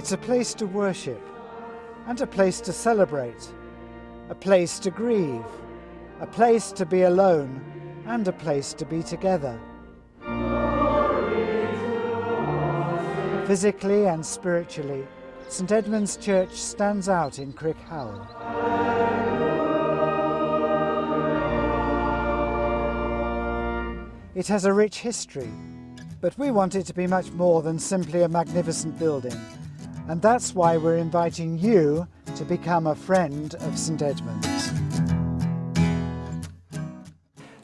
It's a place to worship and a place to celebrate, a place to grieve, a place to be alone and a place to be together. Physically and spiritually, St Edmund's Church stands out in Crickhowell. It has a rich history, but we want it to be much more than simply a magnificent building, and that's why we're inviting you to become a friend of St Edmund's.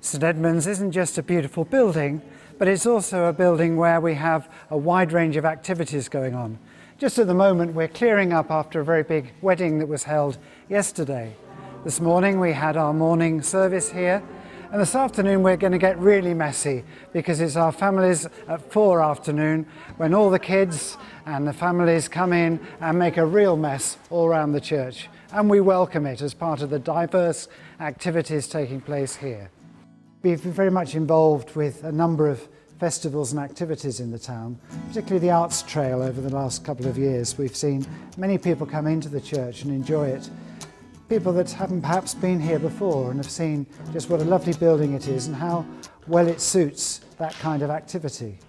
St Edmund's isn't just a beautiful building, but it's also a building where we have a wide range of activities going on. Just at the moment we're clearing up after a very big wedding that was held yesterday. This morning we had our morning service here, and this afternoon we're going to get really messy because it's our families at 4 afternoon when all the kids and the families come in and make a real mess all around the church, and we welcome it as part of the diverse activities taking place here. We've been very much involved with a number of festivals and activities in the town, particularly the Arts Trail over the last couple of years. We've seen many people come into the church and enjoy it. People that haven't perhaps been here before and have seen just what a lovely building it is and how well it suits that kind of activity.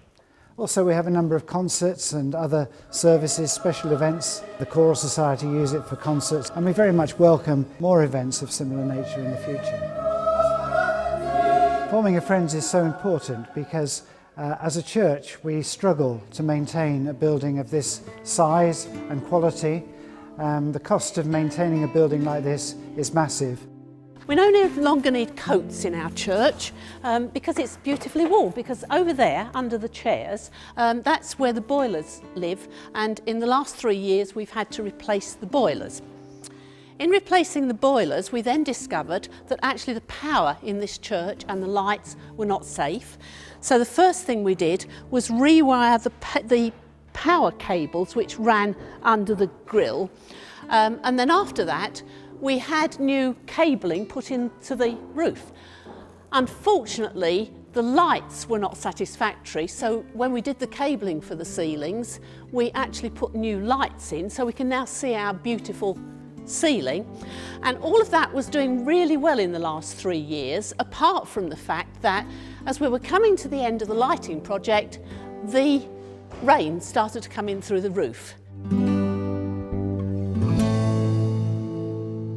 Also, we have a number of concerts and other services, special events. The Choral Society use it for concerts, and we very much welcome more events of similar nature in the future. Forming of Friends is so important because as a church we struggle to maintain a building of this size and quality. The cost of maintaining a building like this is massive. We no longer need coats in our church because it's beautifully warm, because over there under the chairs that's where the boilers live, and in the last 3 years we've had to replace the boilers. In replacing the boilers, we then discovered that actually the power in this church and the lights were not safe. So the first thing we did was rewire the power cables which ran under the grill. And then after that, we had new cabling put into the roof. Unfortunately, the lights were not satisfactory, so when we did the cabling for the ceilings, we actually put new lights in so we can now see our beautiful ceiling, and all of that was doing really well in the last 3 years, apart from the fact that as we were coming to the end of the lighting project, the rain started to come in through the roof.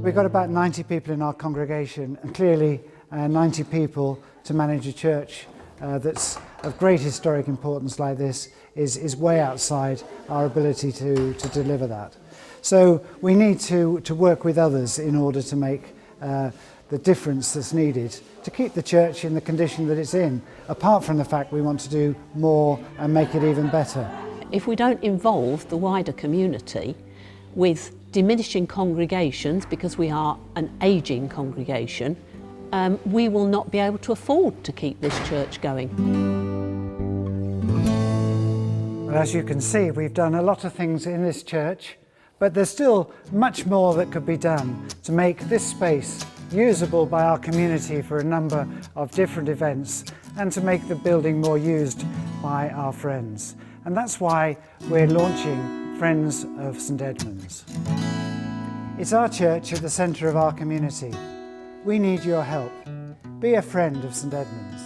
We've got about 90 people in our congregation, and clearly 90 people to manage a church that's of great historic importance like this is way outside our ability to deliver that. So we need to work with others in order to make the difference that's needed to keep the church in the condition that it's in, apart from the fact we want to do more and make it even better. If we don't involve the wider community with diminishing congregations, because we are an ageing congregation, we will not be able to afford to keep this church going. Well, as you can see, we've done a lot of things in this church, but there's still much more that could be done to make this space usable by our community for a number of different events and to make the building more used by our friends. And that's why we're launching Friends of St Edmund's. It's our church at the centre of our community. We need your help. Be a friend of St Edmund's.